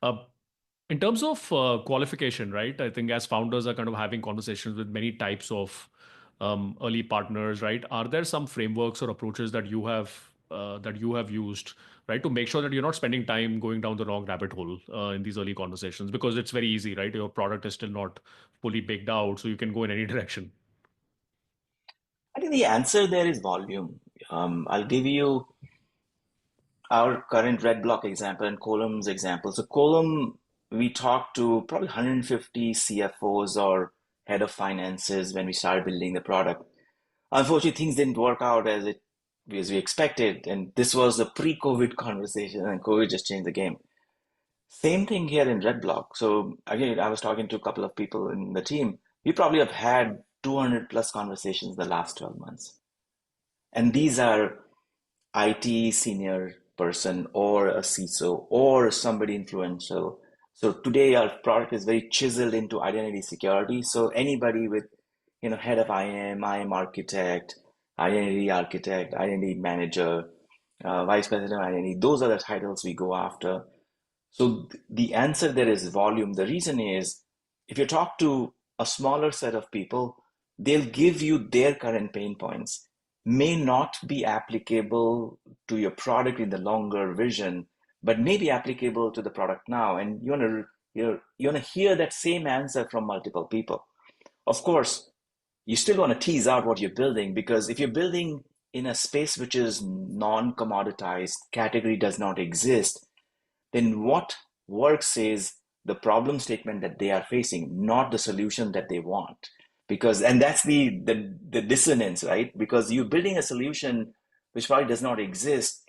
Uh, in terms of qualification, right? I think as founders are kind of having conversations with many types of early partners, right? Are there some frameworks or approaches that you have used, right, to make sure that you're not spending time going down the wrong rabbit hole in these early conversations? Because it's very easy, right? Your product is still not fully baked out, so you can go in any direction. I think the answer there is volume. I'll give you our current Redblock example and Quolum's example. So Quolum, we talked to probably 150 CFOs or head of finances when we started building the product. Unfortunately, things didn't work out as we expected, and this was a pre-COVID conversation, and COVID just changed the game. Same thing here in Redblock. So again, I was talking to a couple of people in the team. We probably have had 200 plus conversations the last 12 months. And these are IT senior person or a CISO or somebody influential. So today our product is very chiseled into identity security. So anybody with, head of IM architect, identity manager, vice president of identity, those are the titles we go after. So the answer there is volume. The reason is if you talk to a smaller set of people, they'll give you their current pain points. May not be applicable to your product in the longer vision, but may be applicable to the product now. And you wanna hear that same answer from multiple people. Of course, you still want to tease out what you're building because if you're building in a space which is non-commoditized, category does not exist, then what works is the problem statement that they are facing, not the solution that they want. Because and that's the dissonance, right? Because you're building a solution which probably does not exist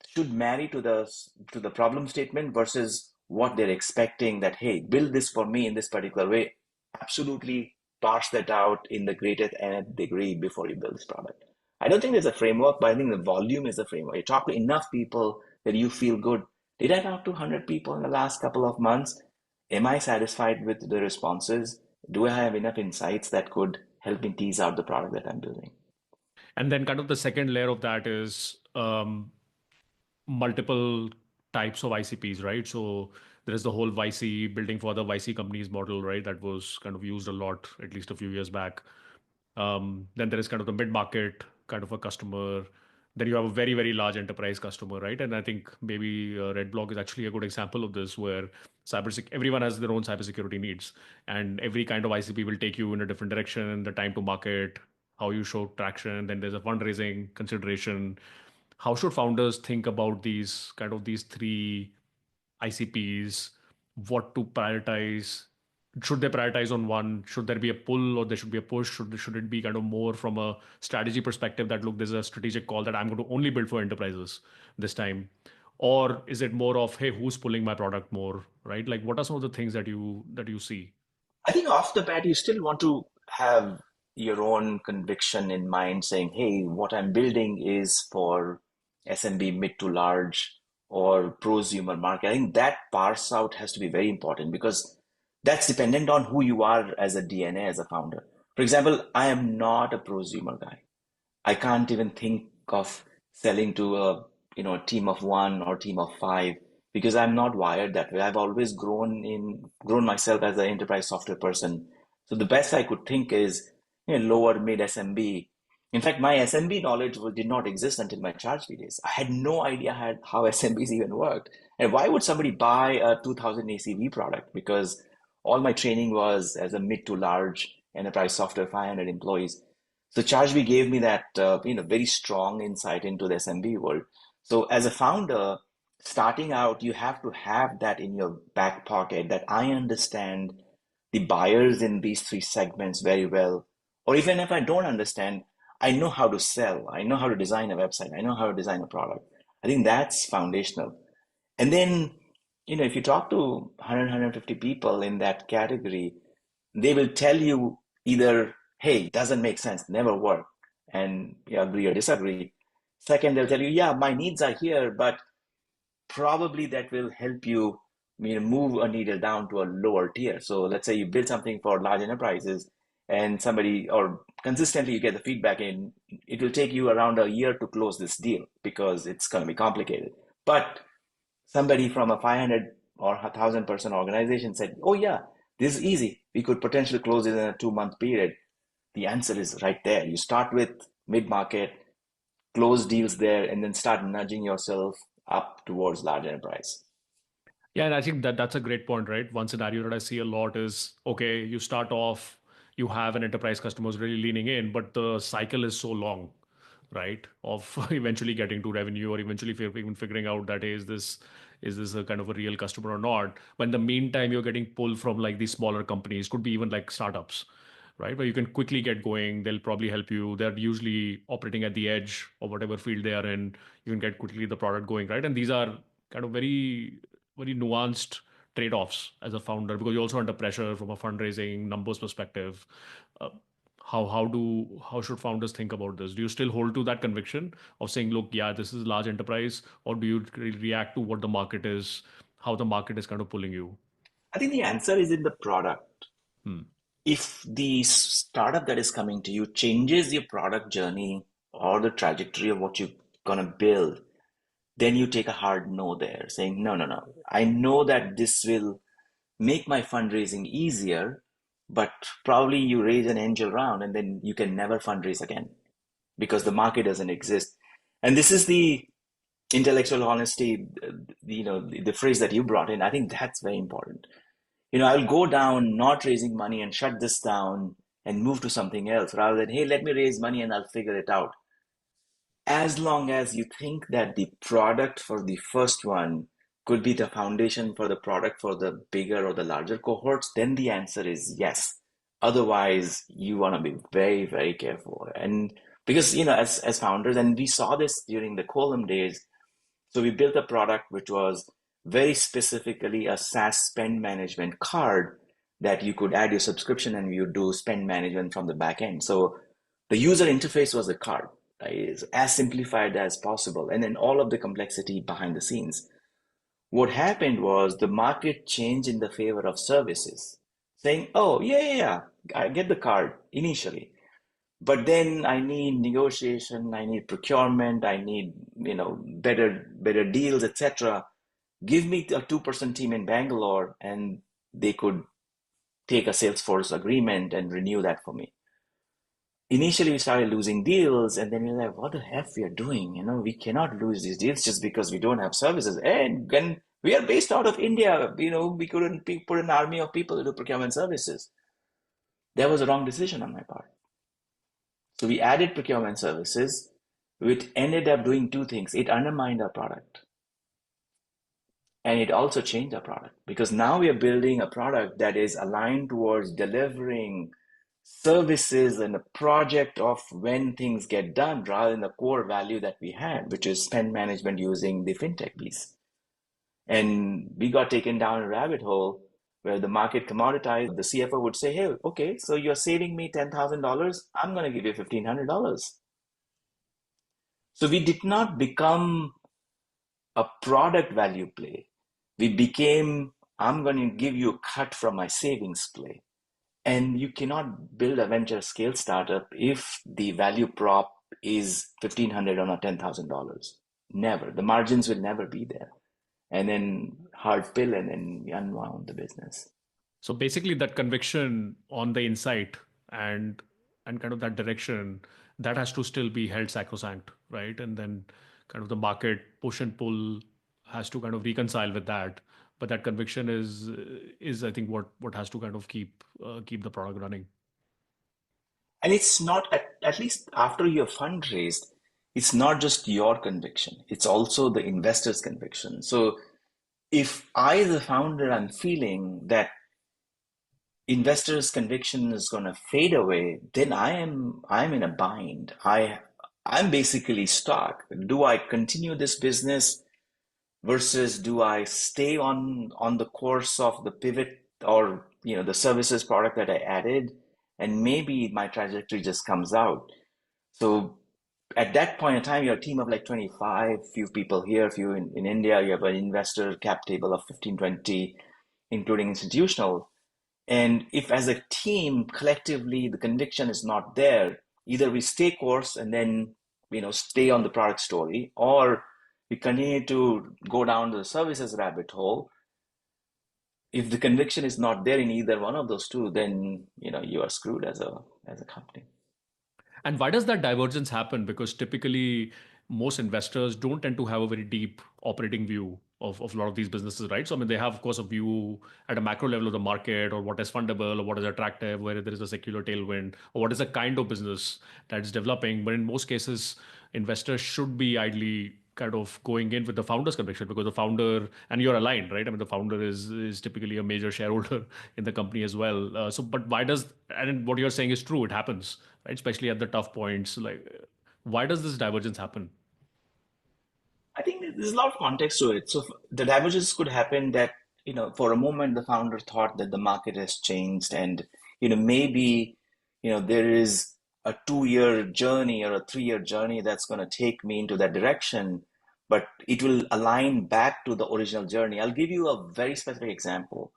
should marry to the problem statement versus what they're expecting that hey, build this for me in this particular way. Absolutely parse that out in the greatest nth degree before you build this product. I don't think there's a framework, but I think the volume is a framework. You talk to enough people that you feel good. Did I talk to 100 people in the last couple of months? Am I satisfied with the responses? Do I have enough insights that could help me tease out the product that I'm building? And then kind of the second layer of that is multiple types of ICPs, right? So there is the whole YC building for the YC companies model, right? That was kind of used a lot, at least a few years back. Then there is kind of the mid-market kind of a customer. Then you have a very, very large enterprise customer, right? And I think maybe Redblock is actually a good example of this, where everyone has their own cybersecurity needs, and every kind of ICP will take you in a different direction. The time to market, how you show traction. Then there's a fundraising consideration. How should founders think about these three ICPs? What to prioritize? Should they prioritize on one? Should there be a pull or there should be a push? Should it be kind of more from a strategy perspective that look, there's a strategic call that I'm going to only build for enterprises this time? Or is it more of, hey, who's pulling my product more, right? Like what are some of the things that you see? I think off the bat, you still want to have your own conviction in mind, saying, hey, what I'm building is for SMB mid to large or prosumer market. I think that parse out has to be very important because that's dependent on who you are as a DNA, as a founder. For example, I am not a prosumer guy. I can't even think of selling to a team of one or team of five because I'm not wired that way. I've always grown myself as an enterprise software person. So the best I could think is lower mid SMB. In fact, my SMB knowledge did not exist until my ChargeBee days. I had no idea how SMBs even worked. And why would somebody buy a 2000 ACV product? Because all my training was as a mid to large enterprise software, 500 employees. So ChargeBee gave me that very strong insight into the SMB world. So as a founder, starting out, you have to have that in your back pocket that I understand the buyers in these three segments very well. Or even if I don't understand, I know how to sell. I know how to design a website. I know how to design a product. I think that's foundational. And then, if you talk to 100, people in that category, they will tell you either, hey, doesn't make sense, never work, and you agree or disagree. Second, they'll tell you, yeah, my needs are here, but probably that will help you, move a needle down to a lower tier. So let's say you build something for large enterprises and somebody or consistently you get the feedback in, it will take you around a year to close this deal because it's going to be complicated. But somebody from a 500 or 1,000-person organization said, oh yeah, this is easy, we could potentially close it in a 2-month period, the answer is right there. You start with mid-market, close deals there, and then start nudging yourself up towards large enterprise. Yeah, and I think that that's a great point, right? One scenario that I see a lot is okay, you start off, you have an enterprise customers really leaning in, but the cycle is so long, right? Of eventually getting to revenue or eventually even figuring out that hey, is this a kind of a real customer or not? But in the meantime, you're getting pulled from like these smaller companies, could be even like startups, right? Where you can quickly get going. They'll probably help you. They're usually operating at the edge of whatever field they are in. You can get quickly the product going, right? And these are kind of very nuanced trade-offs as a founder because you're also under pressure from a fundraising numbers perspective. Uh, how should founders think about this? Do you still hold to that conviction of saying, look, yeah, this is large enterprise, or do you react to what the market is, how the market is kind of pulling you? I think the answer is in the product. Hmm. If the startup that is coming to you changes your product journey or the trajectory of what you're going to build, then you take a hard no there, saying, no, no, no. I know that this will make my fundraising easier, but probably you raise an angel round and then you can never fundraise again because the market doesn't exist. And this is the intellectual honesty, the phrase that you brought in. I think that's very important. I'll go down not raising money and shut this down and move to something else rather than, hey, let me raise money and I'll figure it out. As long as you think that the product for the first one could be the foundation for the product for the bigger or the larger cohorts, then the answer is yes. Otherwise, you want to be very, very careful. And because, as founders, and we saw this during the Quolum days, so we built a product which was very specifically a SaaS spend management card that you could add your subscription and you do spend management from the back end. So the user interface was a card, right? It's as simplified as possible. And then all of the complexity behind the scenes. What happened was the market changed in the favor of services, saying, oh, yeah, yeah, yeah, I get the card initially. But then I need negotiation, I need procurement, I need, better deals, etc. Give me a 2% team in Bangalore and they could take a Salesforce agreement and renew that for me. Initially, we started losing deals, and then we're like, what the heck we are doing? We cannot lose these deals just because we don't have services. And when we are based out of India, we couldn't put an army of people to do procurement services. That was a wrong decision on my part. So we added procurement services, which ended up doing two things. It undermined our product and it also changed our product because now we are building a product that is aligned towards delivering services and a project of when things get done rather than the core value that we had, which is spend management using the fintech piece. And we got taken down a rabbit hole where the market commoditized. The CFO would say, hey, okay, so you're saving me $10,000. I'm going to give you $1,500. So we did not become a product value play. We became, I'm going to give you a cut from my savings play. And you cannot build a venture scale startup if the value prop is $1,500 or $10,000. Never. The margins will never be there. And then hard pill and then we unwound the business. So basically, that conviction on the insight and kind of that direction that has to still be held sacrosanct, right? And then kind of the market push and pull has to kind of reconcile with that. But that conviction is I think what has to kind of keep the product running. And it's not, at least after you're fundraised, it's not just your conviction, it's also the investor's conviction. So if I, the founder, I'm feeling that investors' conviction is going to fade away, then I'm in a bind. I'm basically stuck. Do I continue this business versus do I stay on the course of the pivot or the services product that I added, and maybe my trajectory just comes out. So at that point in time, you're a team of like 25, few people here, few in India, you have an investor cap table of 15, 20, including institutional. And if as a team, collectively, the conviction is not there, either we stay course and then, stay on the product story, or we continue to go down the services rabbit hole. if the conviction is not there in either one of those two, then you are screwed as a company. And why does that divergence happen? Because typically, most investors don't tend to have a very deep operating view of a lot of these businesses, right? So, I mean, they have, of course, a view at a macro level of the market or what is fundable or what is attractive, whether there is a secular tailwind or what is the kind of business that is developing. But in most cases, investors should be ideally kind of going in with the founder's conviction because the founder and you're aligned, right? I mean, the founder is typically a major shareholder in the company as well. But why does and what you're saying is true? It happens, right? Especially at the tough points. Like, why does this divergence happen? I think there's a lot of context to it. So the divergence could happen that, for a moment the founder thought that the market has changed and, maybe, there is a 2-year journey or a 3-year journey that's going to take me into that direction, but it will align back to the original journey. I'll give you a very specific example.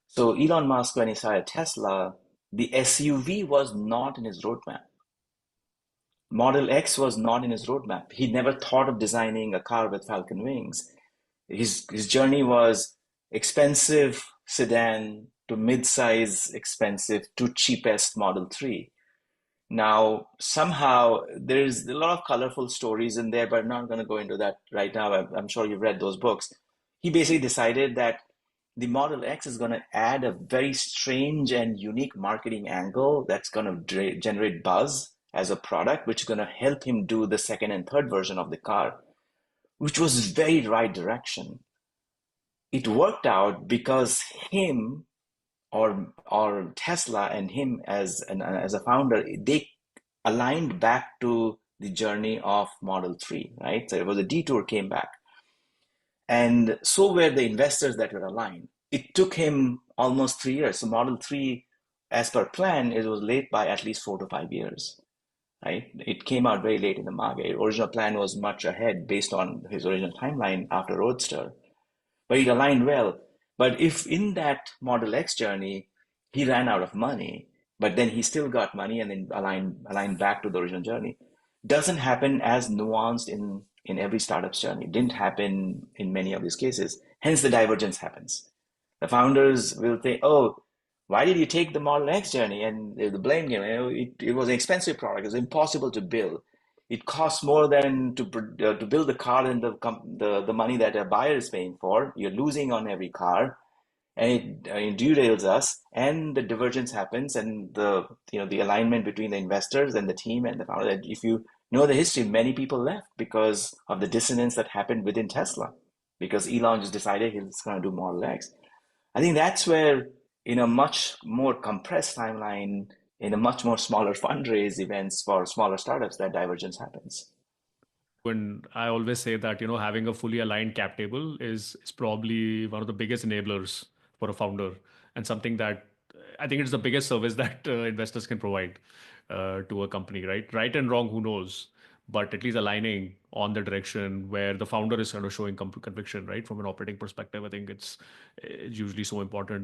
So Elon Musk, when he started Tesla, the SUV was not in his roadmap. Model X was not in his roadmap. He never thought of designing a car with falcon wings. His journey was expensive sedan to mid-size expensive to cheapest Model 3. Now, somehow there's a lot of colorful stories in there, but I'm not going to go into that right now. I'm sure you've read those books. He basically decided that the Model X is going to add a very strange and unique marketing angle that's going to generate buzz as a product, which is going to help him do the second and third version of the car, which was very right direction. It worked out because him or Tesla and him as a founder, they aligned back to the journey of Model 3, right? So it was a detour came back. And so were the investors that were aligned. It took him almost 3 years. So Model 3, as per plan, it was late by at least 4 to 5 years, right? It came out very late in the market. The original plan was much ahead based on his original timeline after Roadster, but it aligned well. But if in that Model X journey, he ran out of money, but then he still got money and then aligned back to the original journey. Doesn't happen as nuanced in every startup's journey. It didn't happen in many of these cases. Hence the divergence happens. The founders will think, oh, why did you take the Model X journey? And the blame game, it was an expensive product. It was impossible to build. It costs more than to build the car than the money that a buyer is paying for. You're losing on every car, and it derails us. And the divergence happens, and the alignment between the investors and the team and the founder. If you know the history, many people left because of the dissonance that happened within Tesla, because Elon just decided he's going to do Model X. I think that's where, in a much more compressed timeline, in a much more smaller fundraise events for smaller startups, that divergence happens. And I always say that, having a fully aligned cap table is probably one of the biggest enablers for a founder and something that I think it's the biggest service that investors can provide to a company, right? Right and wrong, who knows? But at least aligning on the direction where the founder is kind of showing conviction, right? From an operating perspective, I think it's usually so important.